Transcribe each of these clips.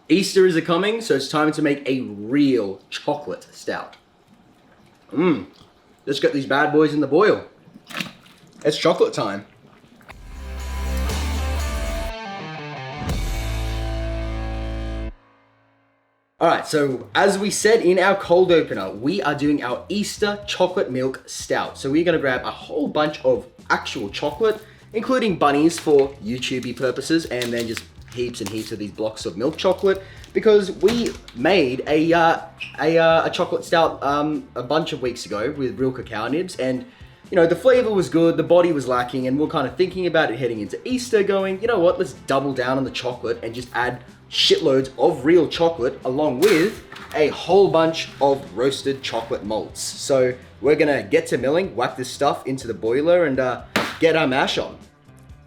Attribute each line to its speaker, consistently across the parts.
Speaker 1: Easter is coming, so it's time to make a real chocolate stout. Let's get these bad boys in the boil. It's chocolate time. Alright, so as we said in our cold opener, we are doing our Easter chocolate milk stout. So we're going to grab a whole bunch of actual chocolate, including bunnies for YouTube purposes, and then just heaps and heaps of these blocks of milk chocolate, because we made a chocolate stout a bunch of weeks ago with real cacao nibs, and you know, the flavor was good, the body was lacking, and we're kind of thinking about it heading into Easter, going, you know what, let's double down on the chocolate and just add shitloads of real chocolate along with a whole bunch of roasted chocolate malts. So we're gonna get to milling, whack this stuff into the boiler, and get our mash on.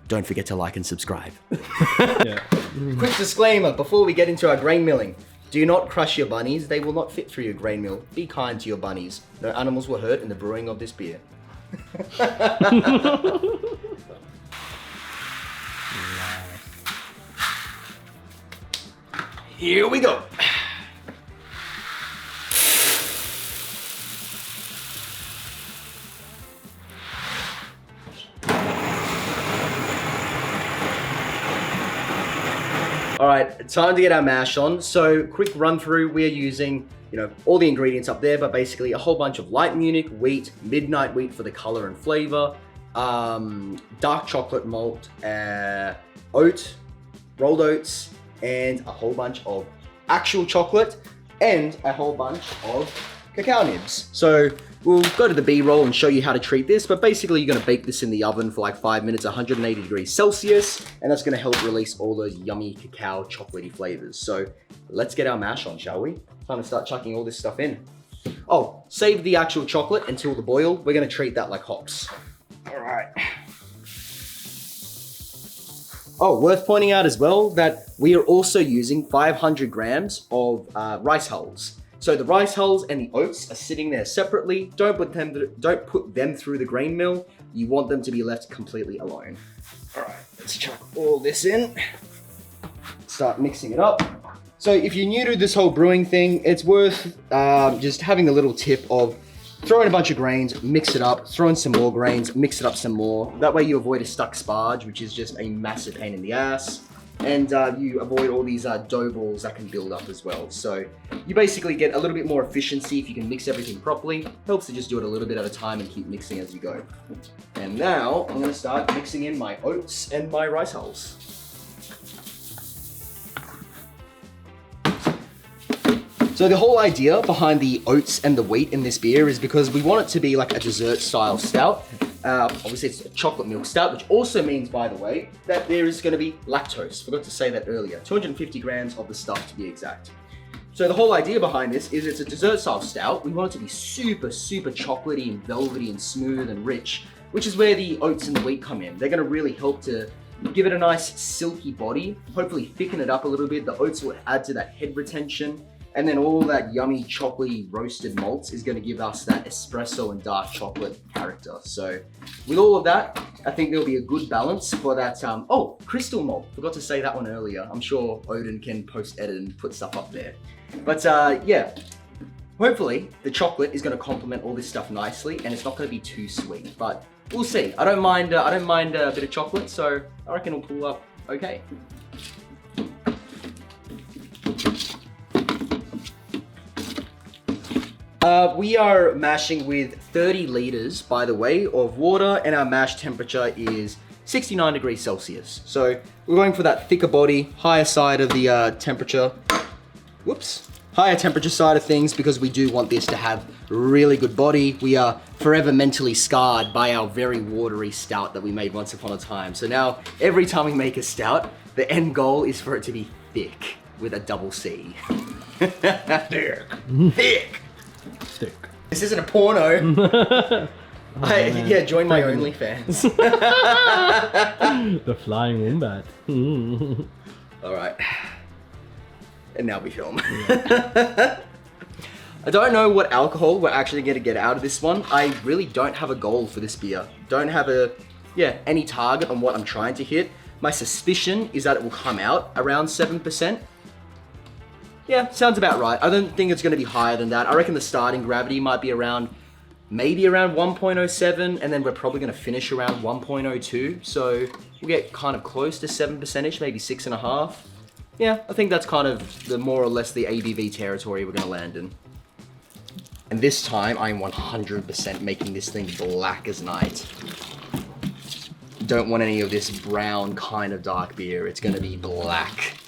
Speaker 1: Don't forget to like and subscribe.
Speaker 2: Yeah.
Speaker 1: Quick disclaimer before we get into our grain milling. Do not crush your bunnies, they will not fit through your grain mill. Be kind to your bunnies. No animals were hurt in the brewing of this beer. Here we go. All right, time to get our mash on. So quick run through, we are using, you know, all the ingredients up there, but basically a whole bunch of light Munich wheat, midnight wheat for the color and flavor, dark chocolate malt, oat, rolled oats, and a whole bunch of actual chocolate, and a whole bunch of cacao nibs. So we'll go to the B-roll and show you how to treat this, but basically you're gonna bake this in the oven for like 5 minutes, 180 degrees Celsius, and that's gonna help release all those yummy cacao chocolatey flavors. So let's get our mash on, shall we? Time to start chucking all this stuff in. Oh, save the actual chocolate until the boil. We're gonna treat that like hops. All right. Oh, worth pointing out as well that we are also using 500 grams of rice hulls. So the rice hulls and the oats are sitting there separately. Don't put them through the grain mill. You want them to be left completely alone. All right, let's chuck all this in. Start mixing it up. So if you're new to this whole brewing thing, it's worth just having a little tip of throw in a bunch of grains, mix it up, throw in some more grains, mix it up some more. That way you avoid a stuck sparge, which is just a massive pain in the ass. And you avoid all these dough balls that can build up as well. So you basically get a little bit more efficiency if you can mix everything properly. Helps to just do it a little bit at a time and keep mixing as you go. And now I'm gonna start mixing in my oats and my rice hulls. So the whole idea behind the oats and the wheat in this beer is because we want it to be like a dessert style stout. Obviously it's a chocolate milk stout, which also means, by the way, that there is going to be lactose. Forgot to say that earlier. 250 grams of the stuff to be exact. So the whole idea behind this is it's a dessert style stout. We want it to be super, super chocolatey and velvety and smooth and rich, which is where the oats and the wheat come in. They're going to really help to give it a nice silky body, hopefully thicken it up a little bit. The oats will add to that head retention. And then all that yummy chocolatey roasted malts is going to give us that espresso and dark chocolate character. So with all of that, I think there'll be a good balance for that. Oh, crystal malt. Forgot to say that one earlier. I'm sure Odin can post-edit and put stuff up there. But yeah, hopefully the chocolate is going to complement all this stuff nicely, and it's not going to be too sweet. But we'll see. I don't mind a bit of chocolate, so I reckon it'll pull up okay. We are mashing with 30 liters, by the way, of water, and our mash temperature is 69 degrees Celsius. So we're going for that thicker body, higher side of the temperature. Whoops. Higher temperature side of things, because we do want this to have really good body. We are forever mentally scarred by our very watery stout that we made once upon a time. So now every time we make a stout, the end goal is for it to be thick with a double C. Thick. Thick.
Speaker 2: Stick.
Speaker 1: This isn't a porno. Yeah, join my OnlyFans.
Speaker 2: The flying wombat.
Speaker 1: All right. And now we film. Yeah. I don't know what alcohol we're actually going to get out of this one. I really don't have a goal for this beer. Don't have any target on what I'm trying to hit. My suspicion is that it will come out around 7%. Yeah, sounds about right. I don't think it's going to be higher than that. I reckon the starting gravity might be around, maybe around 1.07, and then we're probably going to finish around 1.02. So we'll get kind of close to 7%, maybe 6.5. Yeah, I think that's kind of the more or less the ABV territory we're going to land in. And this time, I'm 100% making this thing black as night. Don't want any of this brown kind of dark beer. It's going to be black,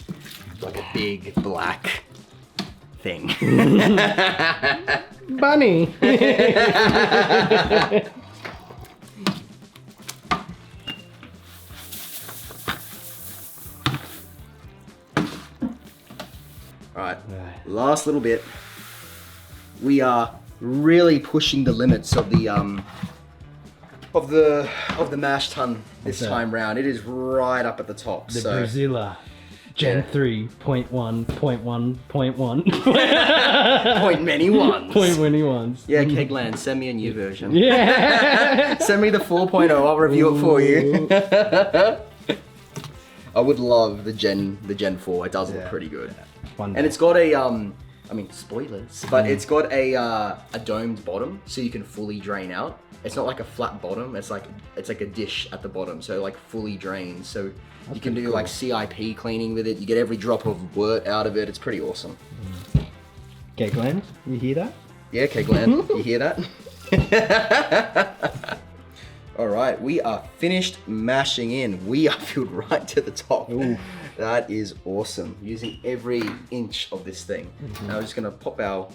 Speaker 1: like a big black thing.
Speaker 2: Bunny.
Speaker 1: All right, last little bit. We are really pushing the limits of the mash tun this time round. It is right up at the top.
Speaker 2: The Brewzilla Gen 3.1.1.1.
Speaker 1: Point many ones.
Speaker 2: Point many ones.
Speaker 1: Yeah, Kegland, send me a new version.
Speaker 2: Yeah.
Speaker 1: Send me the 4.0, I'll review it for you. I would love the Gen 4. It does look pretty good. And it's got a I mean, spoilers, but it's got a domed bottom, so you can fully drain out. It's not like a flat bottom. It's like a dish at the bottom, so like fully drains. So you can do like CIP cleaning with it. You get every drop of wort out of it. It's pretty awesome.
Speaker 2: Kegland, you hear that?
Speaker 1: Yeah, Kegland, you hear that? All right, we are finished mashing in. We are filled right to the top. Ooh. That is awesome. Using every inch of this thing. Now we're just gonna pop our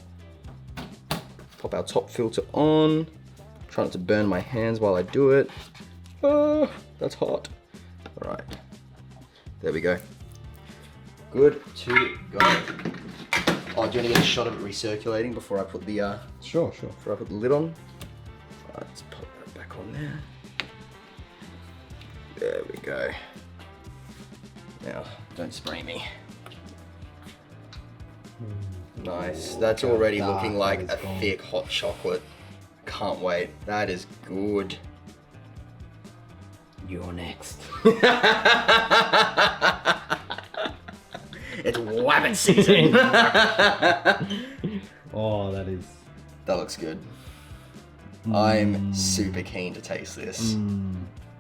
Speaker 1: top filter on. Try not to burn my hands while I do it. Oh, that's hot. All right, there we go. Good to go. Oh, do you want to get a shot of it recirculating before I put the
Speaker 2: Sure.
Speaker 1: Before I put the lid on? All right, let's put that back on there. There we go. Now, don't spray me. Nice. That's already looking like a thick hot chocolate. Can't wait. That is good.
Speaker 2: You're next.
Speaker 1: It's wabbit season.
Speaker 2: Oh,
Speaker 1: that looks good. I'm super keen to taste this.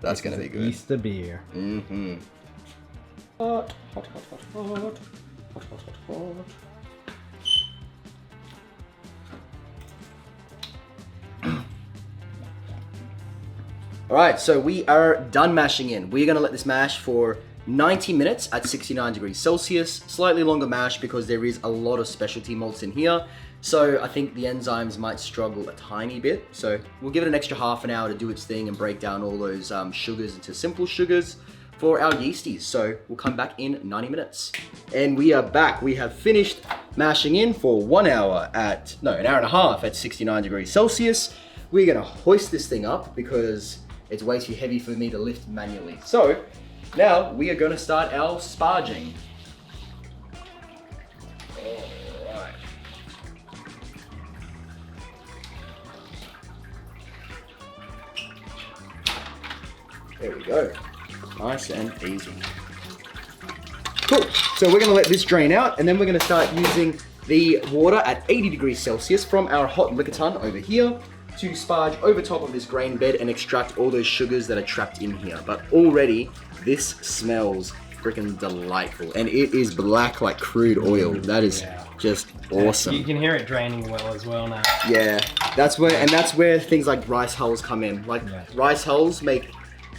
Speaker 1: That's gonna be good.
Speaker 2: Easter beer.
Speaker 1: Mm-hmm. Hot. All right, so we are done mashing in. We're gonna let this mash for 90 minutes at 69 degrees Celsius. Slightly longer mash because there is a lot of specialty malts in here. So I think the enzymes might struggle a tiny bit. So we'll give it an extra half an hour to do its thing and break down all those sugars into simple sugars for our yeasties. So we'll come back in 90 minutes. And we are back. We have finished mashing in for an hour and a half at 69 degrees Celsius. We're gonna hoist this thing up because it's way too heavy for me to lift manually. So now we are gonna start our sparging. All right. There we go. Nice and easy. Cool. So we're gonna let this drain out and then we're gonna start using the water at 80 degrees Celsius from our hot liquor tun over here to sparge over top of this grain bed and extract all those sugars that are trapped in here. But already this smells freaking delightful and it is black like crude oil. That is just awesome.
Speaker 2: You can hear it draining well as well now.
Speaker 1: Yeah, that's where things like rice hulls come in. Like rice hulls make,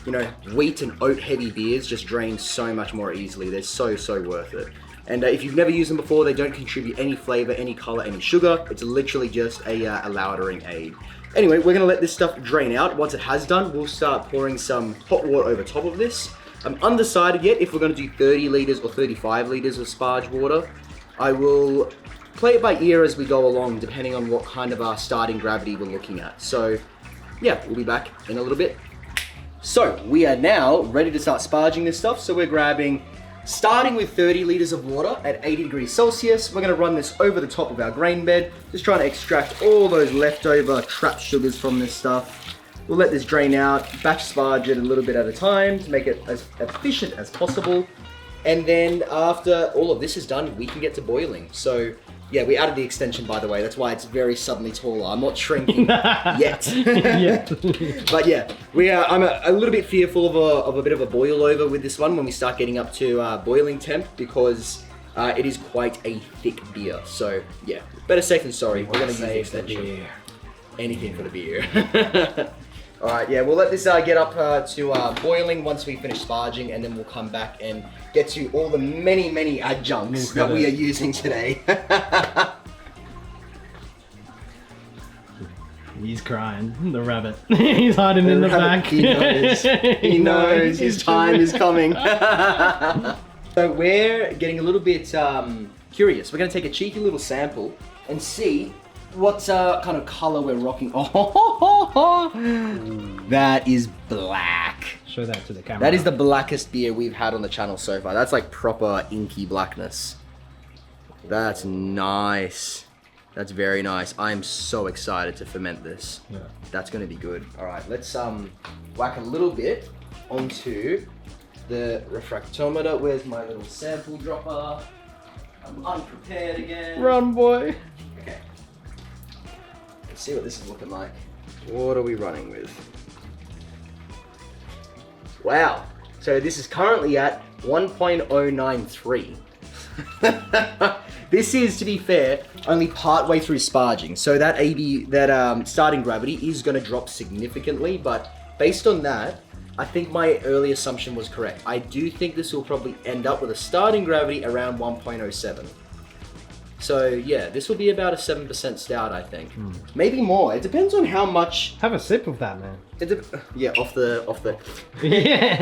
Speaker 1: you know, wheat and oat heavy beers just drain so much more easily. They're so worth it. And if you've never used them before, they don't contribute any flavor, any color, any sugar. It's literally just a lautering aid. Anyway, we're gonna let this stuff drain out. Once it has done, we'll start pouring some hot water over top of this. I'm undecided yet if we're gonna do 30 liters or 35 liters of sparge water. I will play it by ear as we go along, depending on what kind of starting gravity we're looking at. So yeah, we'll be back in a little bit. So we are now ready to start sparging this stuff. So we're starting with 30 liters of water at 80 degrees Celsius. We're gonna run this over the top of our grain bed, just trying to extract all those leftover trapped sugars from this stuff. We'll let this drain out, batch sparge it a little bit at a time to make it as efficient as possible. And then after all of this is done, we can get to boiling. So yeah, we added the extension, by the way. That's why it's very suddenly taller. I'm not shrinking yet. But yeah, I'm a little bit fearful of a bit of a boil over with this one when we start getting up to boiling temp, because it is quite a thick beer. So yeah, better safe than sorry. We're gonna use the extension. Anything for the beer. All right, yeah, we'll let this get up to boiling once we finish sparging, and then we'll come back and get to all the many adjuncts that we are using today.
Speaker 2: He's crying, the rabbit. He's hiding in the back.
Speaker 1: He knows. He knows his time is coming. So we're getting a little bit curious. We're going to take a cheeky little sample and see what kind of color we're rocking. Oh, that is black.
Speaker 2: Show that to the camera.
Speaker 1: That is the blackest beer we've had on the channel so far. That's like proper inky blackness. That's nice. That's very nice. I'm so excited to ferment this.
Speaker 2: Yeah.
Speaker 1: That's gonna be good. All right, let's whack a little bit onto the refractometer. Where's my little sample dropper? I'm unprepared again.
Speaker 2: Run, boy.
Speaker 1: Okay. Let's see what this is looking like. What are we running with? Wow. So this is currently at 1.093. This is, to be fair, only part way through sparging. So that starting gravity is going to drop significantly, but based on that, I think my early assumption was correct. I do think this will probably end up with a starting gravity around 1.07. So yeah, this will be about a 7% stout, I think. Maybe more. It depends on how much.
Speaker 2: Have a sip of that, man.
Speaker 1: Yeah, off the.
Speaker 2: Yeah.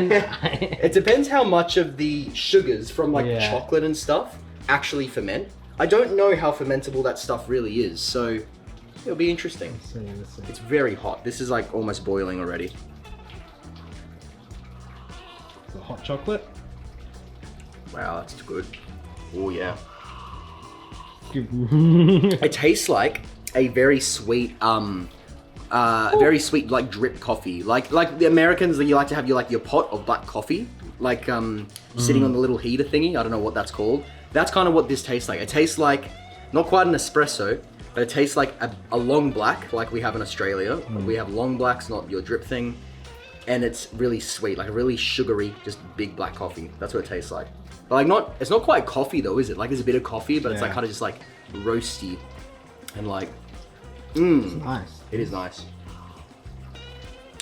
Speaker 1: It depends how much of the sugars from like chocolate and stuff actually ferment. I don't know how fermentable that stuff really is, so it'll be interesting.
Speaker 2: Let's see.
Speaker 1: It's very hot. This is like almost boiling already.
Speaker 2: The hot chocolate.
Speaker 1: Wow, that's good. Oh yeah.
Speaker 2: It
Speaker 1: It tastes like a very sweet, very sweet like drip coffee. Like the Americans, you like to have your pot of black coffee, like sitting on the little heater thingy. I don't know what that's called. That's kind of what this tastes like. It tastes like not quite an espresso, but it tastes like a long black, like we have in Australia. We have long blacks, not your drip thing, and it's really sweet, like a really sugary, just big black coffee. That's what it tastes like. But like it's not quite coffee though, is it? Like there's a bit of coffee, but it's like kind of just like roasty and like,
Speaker 2: It's nice.
Speaker 1: It is nice.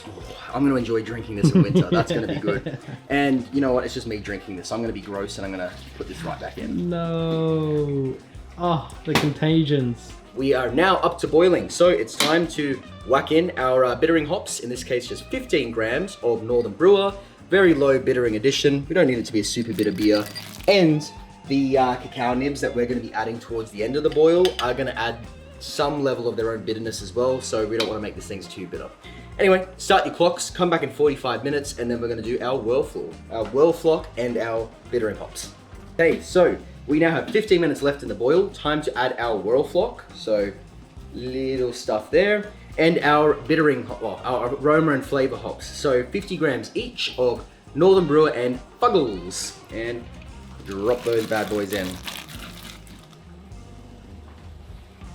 Speaker 1: Oh, I'm gonna enjoy drinking this in winter. That's gonna be good. And you know what? It's just me drinking this. I'm gonna be gross and I'm gonna put this right back in.
Speaker 2: No. Oh, the contagions.
Speaker 1: We are now up to boiling, so it's time to whack in our bittering hops. In this case, just 15 grams of Northern Brewer. Very low bittering addition. We don't need it to be a super bitter beer. And the cacao nibs that we're going to be adding towards the end of the boil are going to add some level of their own bitterness as well. So we don't want to make these things too bitter. Anyway, start your clocks, come back in 45 minutes, and then we're going to do our Whirlfloc and our bittering hops. Okay, so we now have 15 minutes left in the boil. Time to add our Whirlfloc. So little stuff there. And our bittering, our aroma and flavor hops. So 50 grams each of Northern Brewer and Fuggles. And drop those bad boys in.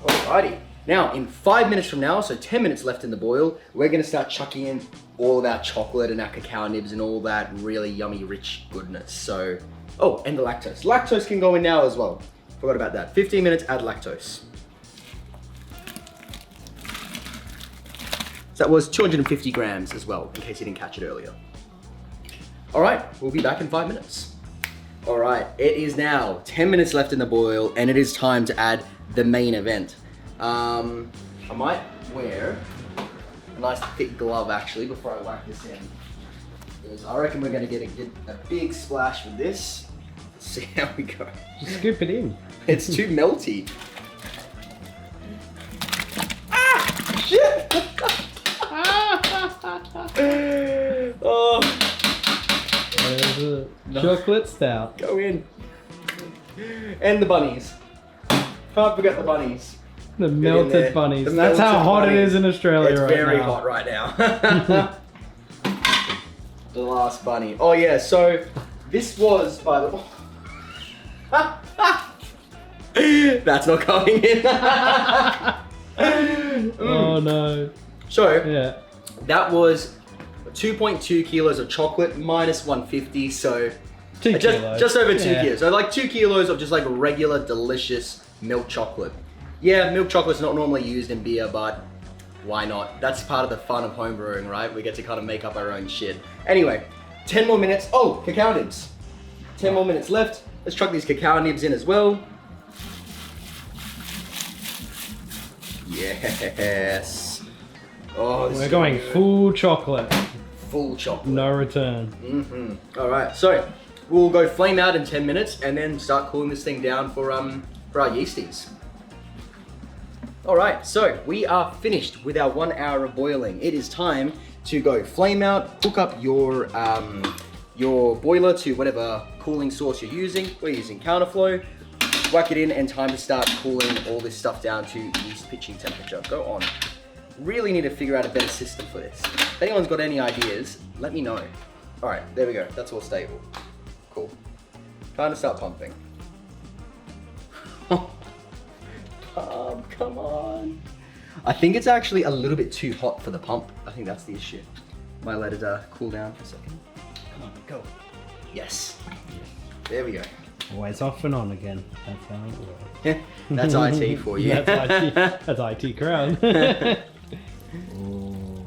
Speaker 1: Alrighty. Now, in 5 minutes from now, so 10 minutes left in the boil, we're gonna start chucking in all of our chocolate and our cacao nibs and all that really yummy, rich goodness. So, oh, and the lactose. Lactose can go in now as well. Forgot about that. 15 minutes, add lactose. So that was 250 grams as well, in case you didn't catch it earlier. All right, we'll be back in 5 minutes. All right, it is now 10 minutes left in the boil, and it is time to add the main event. I might wear a nice thick glove actually before I whack this in. Because I reckon we're gonna get a big splash with this. Let's see how we go.
Speaker 2: Just scoop it in.
Speaker 1: It's too melty. Ah! Shit! Oh.
Speaker 2: There's a chocolate stout.
Speaker 1: Go in. And the bunnies. Can't forget the bunnies.
Speaker 2: The melted bunnies.
Speaker 1: The
Speaker 2: That's how
Speaker 1: melted
Speaker 2: hot
Speaker 1: bunnies.
Speaker 2: it is in Australia
Speaker 1: It's
Speaker 2: right
Speaker 1: very
Speaker 2: now.
Speaker 1: hot right now. The last bunny. Oh yeah, so This was, by the way... That's not going in.
Speaker 2: Oh no.
Speaker 1: So,
Speaker 2: Yeah.
Speaker 1: that was 2.2 kilos of chocolate minus 150, so
Speaker 2: 2 kilos.
Speaker 1: just over 2
Speaker 2: Yeah.
Speaker 1: kilos. So like 2 kilos of just like regular delicious milk chocolate. Yeah, milk chocolate's not normally used in beer, but why not? That's part of the fun of home brewing, right? We get to kind of make up our own shit. Anyway, 10 more minutes. Oh, cacao nibs. 10 more minutes left. Let's chuck these cacao nibs in as well. Yes. Oh, this
Speaker 2: We're
Speaker 1: is
Speaker 2: going
Speaker 1: good.
Speaker 2: full chocolate.
Speaker 1: Full chocolate.
Speaker 2: No return.
Speaker 1: All right, so we'll go flame out in 10 minutes and then start cooling this thing down for our yeasties. All right, so we are finished with our 1 hour of boiling. It is time to go flame out, hook up your boiler to whatever cooling source you're using. We're using Counterflow. Whack it in and time to start cooling all this stuff down to yeast pitching temperature. Go on. Really need to figure out a better system for this. If anyone's got any ideas, let me know. All right, there we go. That's all stable. Cool. Time to start pumping. Come on. I think it's actually a little bit too hot for the pump. I think that's the issue. Might let it cool down for a second. Come on, go. Yes. There we go.
Speaker 2: Always off and on again. That's how it works.
Speaker 1: That's IT for you.
Speaker 2: That's IT crowd. Ooh.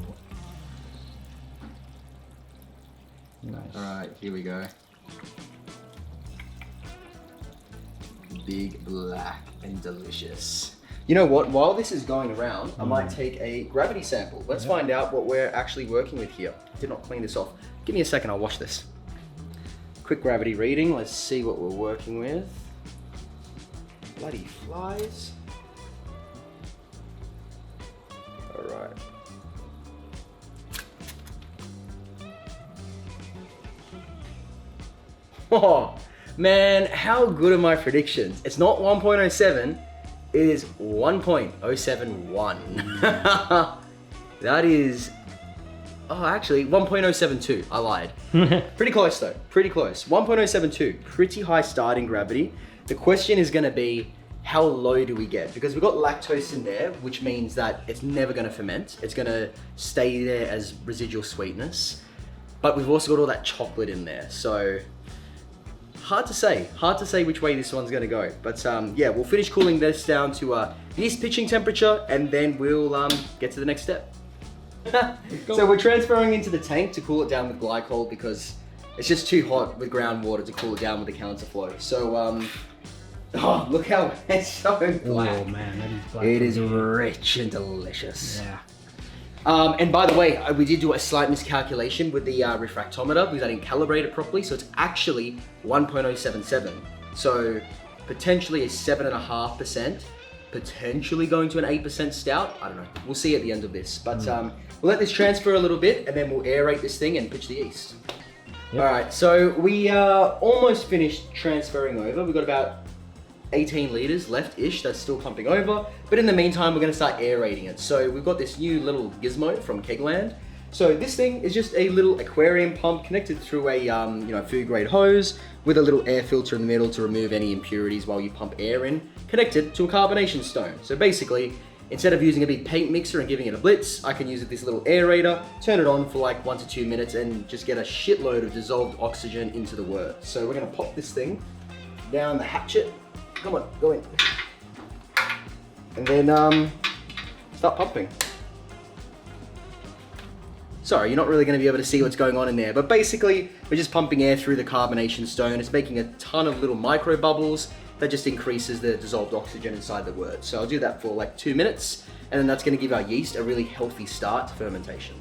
Speaker 2: Nice.
Speaker 1: All right, here we go. Big, black, and delicious. You know what? While this is going around, I might take a gravity sample. Let's find out what we're actually working with here. Did not clean this off. Give me a second, I'll wash this. Quick gravity reading. Let's see what we're working with. Bloody flies. All right. Oh, man, how good are my predictions? It's not 1.07, it is 1.071. That is, oh, actually 1.072, I lied. Pretty close though, pretty close. 1.072, pretty high starting gravity. The question is gonna be, how low do we get? Because we've got lactose in there, which means that it's never gonna ferment. It's gonna stay there as residual sweetness. But we've also got all that chocolate in there, so hard to say which way this one's gonna go. But yeah, we'll finish cooling this down to yeast pitching temperature, and then we'll get to the next step. So we're transferring into the tank to cool it down with glycol because it's just too hot with groundwater to cool it down with the counterflow. So oh, look how it's so black.
Speaker 2: Oh man, that is black.
Speaker 1: It is rich and delicious.
Speaker 2: Yeah.
Speaker 1: And by the way, we did do a slight miscalculation with the refractometer because I didn't calibrate it properly. So it's actually 1.077. So potentially a 7.5%, potentially going to an 8% stout. I don't know. We'll see at the end of this. But we'll let this transfer a little bit and then we'll aerate this thing and pitch the yeast. Yep. All right, so we are almost finished transferring over. We've got about 18 liters left-ish that's still pumping over. But in the meantime, we're gonna start aerating it. So we've got this new little gizmo from Kegland. So this thing is just a little aquarium pump connected through a food grade hose with a little air filter in the middle to remove any impurities while you pump air in, connected to a carbonation stone. So basically, instead of using a big paint mixer and giving it a blitz, I can use this little aerator, turn it on for like 1 to 2 minutes and just get a shitload of dissolved oxygen into the wort. So we're gonna pop this thing down the hatchet. Come on, go in. And then start pumping. Sorry, you're not really gonna be able to see what's going on in there, but basically, we're just pumping air through the carbonation stone. It's making a ton of little micro bubbles that just increases the dissolved oxygen inside the wort. So I'll do that for like 2 minutes, and then that's gonna give our yeast a really healthy start to fermentation.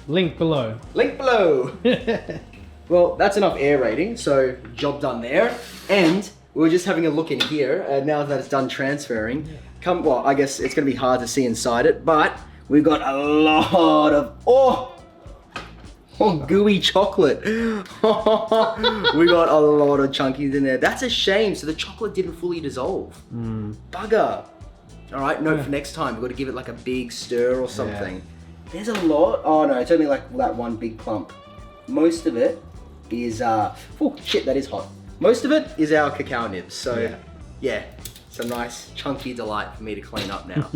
Speaker 2: Link below.
Speaker 1: Link below. Well, that's enough aerating, so job done there. And we were just having a look in here, and now that it's done transferring, well, I guess it's gonna be hard to see inside it, but we've got a lot of, gooey chocolate. We got a lot of chunkies in there. That's a shame, so the chocolate didn't fully dissolve. Bugger. All right, note for next time, we've got to give it like a big stir or something. Yeah. There's a lot. Oh no, it's only like that one big clump. Most of it is, oh shit, that is hot. Most of it is our cacao nibs. So yeah, it's a nice chunky delight for me to clean up now.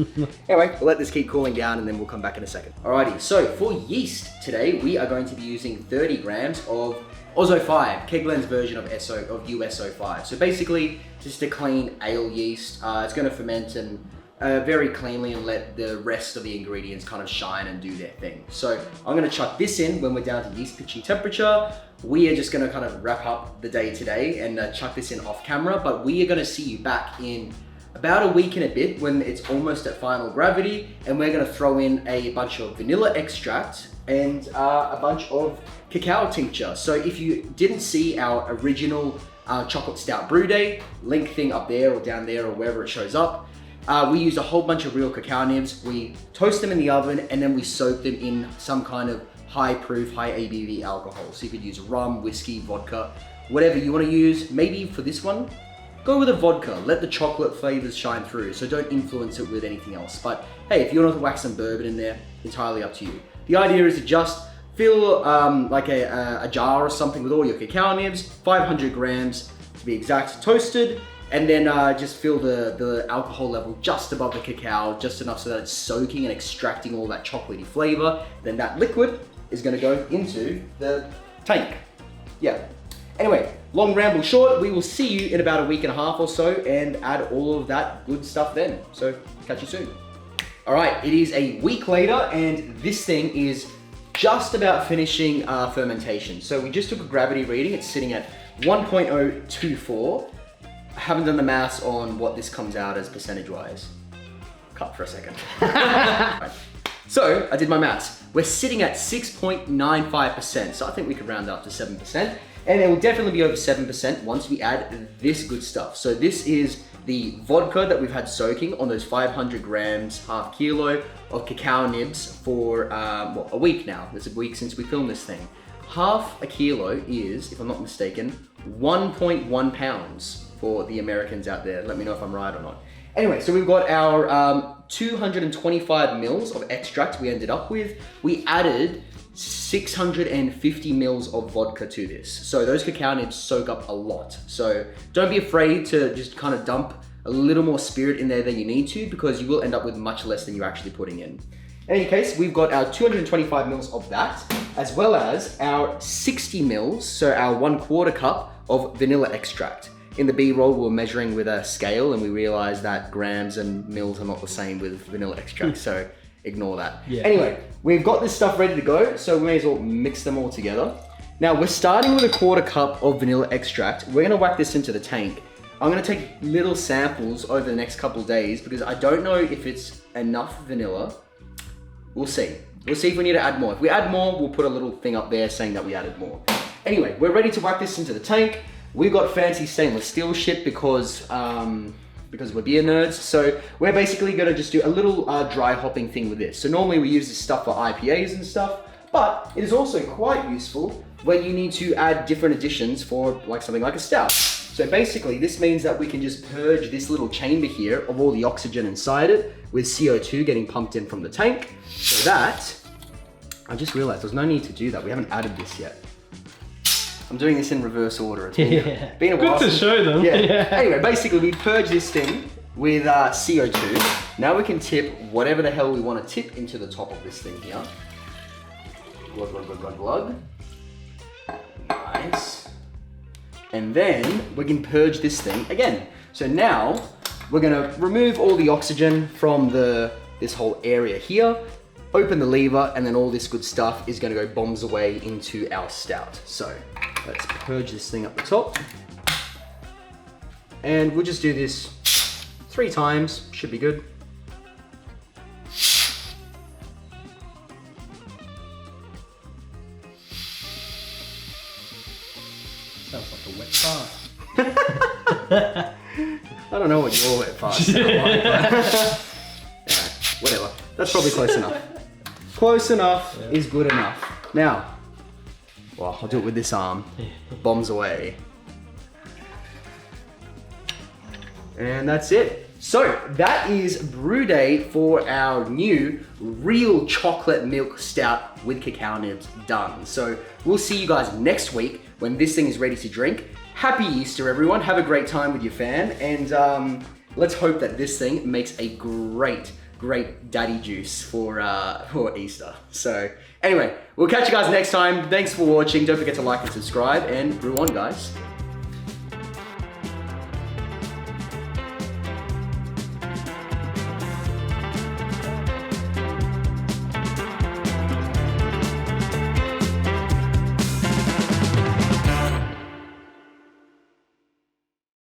Speaker 1: Anyway, we'll let this keep cooling down and then we'll come back in a second. Alrighty, so for yeast today, we are going to be using 30 grams of Ozo 5, Kegland's version of USO 5. So basically, just a clean ale yeast. It's going to ferment and very cleanly and let the rest of the ingredients kind of shine and do their thing. So I'm going to chuck this in when we're down to yeast pitching temperature. We are just going to kind of wrap up the day today and chuck this in off camera, but we are going to see you back in about a week and a bit when it's almost at final gravity, and we're going to throw in a bunch of vanilla extract and a bunch of cacao tincture. So if you didn't see our original chocolate stout brew day, link thing up there or down there or wherever it shows up, we used a whole bunch of real cacao nibs. We toast them in the oven and then we soak them in some kind of high proof, high ABV alcohol. So you could use rum, whiskey, vodka, whatever you want to use. Maybe for this one, go with a vodka. Let the chocolate flavors shine through. So don't influence it with anything else. But hey, if you want to whack some bourbon in there, entirely up to you. The idea is to just fill like a jar or something with all your cacao nibs, 500 grams to be exact, toasted, and then just fill the alcohol level just above the cacao, just enough so that it's soaking and extracting all that chocolatey flavor. Then that liquid is gonna go into the tank. Yeah. Anyway, long ramble short, we will see you in about a week and a half or so and add all of that good stuff then. So catch you soon. All right, it is a week later and this thing is just about finishing fermentation. So we just took a gravity reading. It's sitting at 1.024. I haven't done the maths on what this comes out as percentage-wise. Cut for a second. Right. So I did my maths. We're sitting at 6.95%. So I think we could round up to 7%. And it will definitely be over 7% once we add this good stuff. So this is the vodka that we've had soaking on those 500 grams, half kilo of cacao nibs for a week now. It's a week since we filmed this thing. Half a kilo is, if I'm not mistaken, 1.1 pounds for the Americans out there. Let me know if I'm right or not. Anyway, so we've got our 225 mils of extract we ended up with. We added 650 mils of vodka to this. So those cacao nibs soak up a lot. So don't be afraid to just kind of dump a little more spirit in there than you need to, because you will end up with much less than you're actually putting in. In any case, we've got our 225 mils of that, as well as our 60 mils, so our 1/4 cup of vanilla extract. In the B-roll, we were measuring with a scale and we realized that grams and mils are not the same with vanilla extract, so ignore that. Yeah. Anyway, we've got this stuff ready to go, so we may as well mix them all together. Now, we're starting with a 1/4 cup of vanilla extract. We're gonna whack this into the tank. I'm gonna take little samples over the next couple of days because I don't know if it's enough vanilla. We'll see. We'll see if we need to add more. If we add more, we'll put a little thing up there saying that we added more. Anyway, we're ready to whack this into the tank. We've got fancy stainless steel shit because we're beer nerds. So we're basically gonna just do a little dry hopping thing with this. So normally we use this stuff for IPAs and stuff, but it is also quite useful when you need to add different additions for like something like a stout. So basically this means that we can just purge this little chamber here of all the oxygen inside it with CO2 getting pumped in from the tank. So that, I just realized there's no need to do that. We haven't added this yet. I'm doing this in reverse order. It's been a while.
Speaker 2: Good to show them.
Speaker 1: Yeah. Anyway, basically we purge this thing with CO2. Now we can tip whatever the hell we want to tip into the top of this thing here. Glug, glug, glug, glug, glug. Nice. And then we can purge this thing again. So now we're gonna remove all the oxygen from this whole area here, open the lever, and then all this good stuff is gonna go bombs away into our stout. So let's purge this thing up the top. And we'll just do this 3 times, should be good.
Speaker 2: Sounds like a wet fart.
Speaker 1: I don't know what your wet farts sound like, but yeah, whatever. That's probably close enough. Close enough is good enough. Now, well, I'll do it with this arm. Bombs away. And that's it. So that is brew day for our new real chocolate milk stout with cacao nibs done. So we'll see you guys next week when this thing is ready to drink. Happy Easter, everyone. Have a great time with your fam. And let's hope that this thing makes a great daddy juice for Easter. So anyway, we'll catch you guys next time. Thanks for watching. Don't forget to like and subscribe, and brew on, guys.